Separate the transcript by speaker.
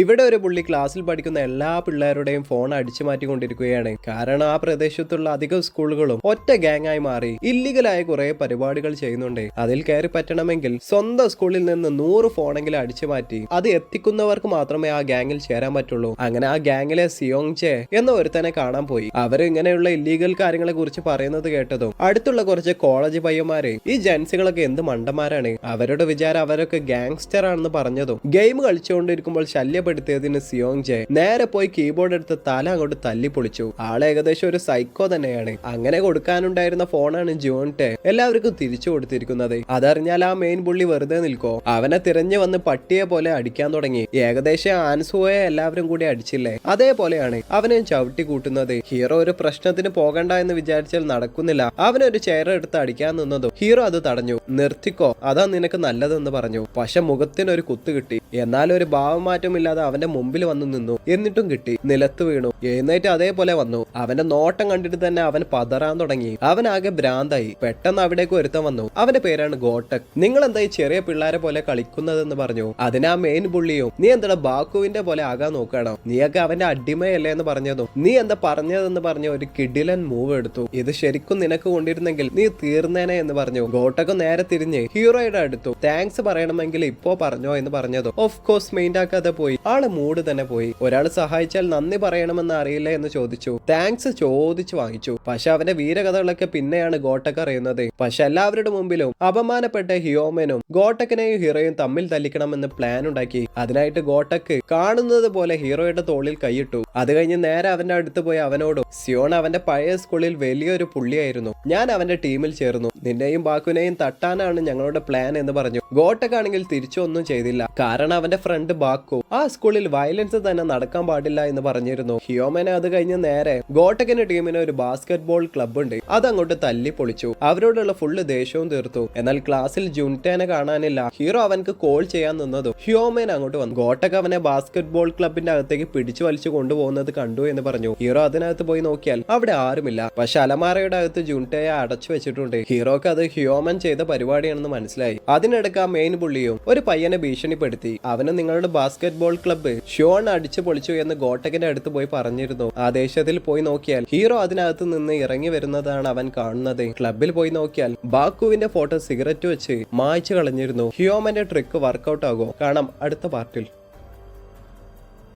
Speaker 1: ഇവിടെ ഒരു പുള്ളി ക്ലാസ്സിൽ പഠിക്കുന്ന എല്ലാ പിള്ളേരുടെയും ഫോൺ അടിച്ചു മാറ്റിക്കൊണ്ടിരിക്കുകയാണ്. കാരണം ആ പ്രദേശത്തുള്ള അധികം സ്കൂളുകളും ഒറ്റ ഗ്യാങ് ആയി മാറി ഇല്ലീഗലായ കുറെ പരിപാടികൾ ചെയ്യുന്നുണ്ട്. അതിൽ കയറി പറ്റണമെങ്കിൽ സ്വന്തം സ്കൂളിൽ നിന്ന് 100 ഫോണെങ്കിലും അടിച്ചു മാറ്റി അത് എത്തിക്കുന്നവർക്ക് മാത്രമേ ആ ഗ്യാങ്ങിൽ ചേരാൻ പറ്റുള്ളൂ. അങ്ങനെ ആ ഗ്യാങ്ങിലെ സിയോങ് ചെ എന്ന ഒരുത്തനെ കാണാൻ പോയി. അവർ ഇങ്ങനെയുള്ള ഇല്ലീഗൽ കാര്യങ്ങളെ കുറിച്ച് പറയുന്നത് കേട്ടതും അടുത്തുള്ള കുറച്ച് കോളേജ് പയ്യന്മാര് ഈ ജെൻസികളൊക്കെ എന്ത് മണ്ടന്മാരാണ്, അവരുടെ വിചാരം അവരൊക്കെ ഗാങ്സ്റ്റർ ആണെന്ന് പറഞ്ഞതും ഗെയിം കളിച്ചുകൊണ്ടിരിക്കുമ്പോൾ ശല്യപ്പെടുത്തിയതിന് സിയോങ് ജെ നേരെ പോയി കീബോർഡ് എടുത്ത് തല അങ്ങോട്ട് തല്ലി പൊളിച്ചു. ആള് ഏകദേശം ഒരു സൈക്കോ തന്നെയാണ്. അങ്ങനെ കൊടുക്കാനുണ്ടായിരുന്ന ഫോണാണ് ജോൺടെ എല്ലാവർക്കും തിരിച്ചു കൊടുത്തിരിക്കുന്നത്. അതറിഞ്ഞാൽ ആ മെയിൻ പുള്ളി വെറുതെ നിൽക്കോ, അവനെ തിരഞ്ഞു വന്ന് പട്ടിയെ പോലെ അടിക്കാൻ തുടങ്ങി. ഏകദേശം ആൻസുവയെ എല്ലാവരും കൂടി അടിച്ചില്ലേ, അതേപോലെയാണ് അവനെയും ചവിട്ടി കൂട്ടുന്നത്. ഹീറോ ഒരു പ്രശ്നത്തിന് പോകണ്ട എന്ന് വിചാരിച്ചാൽ നടക്കുന്നില്ല. അവനൊരു ചെയർ എടുത്ത് അടിക്കാൻ നിന്നതും ഹീറോ അത് തടഞ്ഞു. നിർത്തിക്കോ, അതാ നിനക്ക് നല്ലതെന്ന് പറഞ്ഞു. പക്ഷെ മുഖത്തിനൊരു കുത്ത് കിട്ടി. എന്നാൽ ഒരു ഭാവമാറ്റമില്ലാതെ അവന്റെ മുമ്പിൽ വന്നു നിന്നു. എന്നിട്ടും കിട്ടി. നിലത്ത് വീണു. എഴുന്നേറ്റ് അതേപോലെ വന്നു. അവന്റെ നോട്ടം കണ്ടിട്ട് തന്നെ അവൻ പതറാൻ തുടങ്ങി. അവനാകെ ഭ്രാന്തായി. പെട്ടെന്ന് അവിടേക്ക് ഒരുത്തൻ വന്നു. അവന്റെ പേരാണ് ഗോട്ടക്. നിങ്ങൾ എന്താ ഈ ചെറിയ പിള്ളേരെ പോലെ കളിക്കുന്നതെന്ന് പറഞ്ഞു. അതിനാ മെയിൻ പുള്ളിയും നീ എന്താ ബാക്കുവിന്റെ പോലെ ആകാൻ നോക്കണോ, നീയൊക്കെ അവന്റെ അടിമയല്ലേ എന്ന് പറഞ്ഞതും നീ എന്താ പറഞ്ഞതെന്ന് പറഞ്ഞ ഒരു കിടിലൻ മൂവ് എടുത്തു. ഇത് ശരിക്കും നിനക്ക് കൊണ്ടിരുന്നെങ്കിൽ നീ തീർന്നേനെ എന്ന് പറഞ്ഞു. ഗോട്ടക് നേരെ തിരിഞ്ഞ് ഹീറോയുടെ അടുത്തു. താങ്ക്സ് പറയണമെങ്കിൽ ഇപ്പോ പറഞ്ഞോ എന്ന് പറഞ്ഞതോ ഓഫ് കോഴ്സ് മെയിൻ ആക്കാതെ പോയി. ആള് മൂഡ് തന്നെ പോയി. ഒരാൾ സഹായിച്ചാൽ നന്ദി പറയണമെന്ന് അറിയില്ല എന്ന് ചോദിച്ചു. താങ്ക്സ് ചോദിച്ചു വാങ്ങിച്ചു. പക്ഷെ അവന്റെ വീരകഥകളൊക്കെ പിന്നെയാണ് ഗോട്ടക് അറിയുന്നത്. പക്ഷെ എല്ലാവരുടെ മുമ്പിലും അപമാനപ്പെട്ട ഹിയോമനും ഗോട്ടക്കിനെയും ഹീറോയും തമ്മിൽ തല്ലിക്കണമെന്ന് പ്ലാൻ ഉണ്ടാക്കി. അതിനായിട്ട് ഗോട്ടക്ക് കാണുന്നത് പോലെ ഹീറോയുടെ തോളിൽ കൈയിട്ടു. അത് കഴിഞ്ഞ് നേരെ അവന്റെ അടുത്ത് പോയി അവനോടും സിയോൺ അവന്റെ പഴയ സ്കൂളിൽ വലിയൊരു പുള്ളിയായിരുന്നു, ഞാൻ അവന്റെ ടീമിൽ ചേർന്നു, നിന്നെയും ബാക്കുനെയും തട്ടാനാണ് ഞങ്ങളുടെ പ്ലാൻ എന്ന് പറഞ്ഞു. ഗോട്ടക് ആണെങ്കിൽ തിരിച്ചൊന്നും ചെയ്തില്ല. കാരണം അവന്റെ ഫ്രണ്ട് ബാക്കു ആ സ്കൂളിൽ വയലൻസ് തന്നെ നടക്കാൻ പാടില്ല എന്ന് പറഞ്ഞിരുന്നു. ഹിയോമനെ അത് കഴിഞ്ഞ് നേരെ ഗോട്ടക്കിന്റെ ടീമിന് ഒരു ബാസ്കറ്റ് ബോൾ ക്ലബ് ഉണ്ട്, അതങ്ങോട്ട് തല്ലി പൊളിച്ചു. അവരോടുള്ള ഫുള്ള് ദേഷ്യവും തീർത്തു. എന്നാൽ ക്ലാസ്സിൽ ജുൻറ്റേനെ കാണാനില്ല. ഹീറോ അവനക്ക് കോൾ ചെയ്യാൻ നിന്നതും ഹിയോമൻ അങ്ങോട്ട് വന്നു. ഗോട്ടക് അവനെ ബാസ്കറ്റ് ബോൾ ക്ലബിന്റെ അകത്തേക്ക് പിടിച്ചു വലിച്ചു കൊണ്ടുപോകുന്നത് കണ്ടു എന്ന് പറഞ്ഞു. ഹീറോ അതിനകത്ത് പോയി നോക്കിയാൽ അവിടെ ആരുമില്ല. പക്ഷെ അലമാരയുടെ അകത്ത് ജുൻറ്റയെ അടച്ചു വെച്ചിട്ടുണ്ട്. ഹീറോക്ക് അത് ഹിയോമൻ ചെയ്ത പരിപാടിയാണെന്ന് മനസ്സിലായി. അതിനിടയ്ക്ക് ആ മെയിൻ പുള്ളിയും ഒരു പയ്യനെ ഭീഷണിപ്പെടുത്തി. അവന് നിങ്ങളുടെ ബാസ്കറ്റ് ബോൾ ക്ലബ്ബ് ഷോൺ അടിച്ചു പൊളിച്ചു എന്ന് ഗോട്ടക്കിന്റെ അടുത്ത് പോയി പറഞ്ഞിരുന്നു. ആ ദേശത്തിൽ പോയി നോക്കിയാൽ ഹീറോ അതിനകത്ത് നിന്ന് ഇറങ്ങി വരുന്നതാണ് അവൻ കാണുന്നത്. ക്ലബിൽ പോയി നോക്കിയാൽ ബാക്കുവിന്റെ ഫോട്ടോ സിഗരറ്റ് വെച്ച് മായ്ച്ചു കളഞ്ഞിരുന്നു. ഹിയോമന്റെ ട്രിക്ക് വർക്കൗട്ട് ആകുമോ? കാണാം അടുത്ത പാർട്ടിൽ.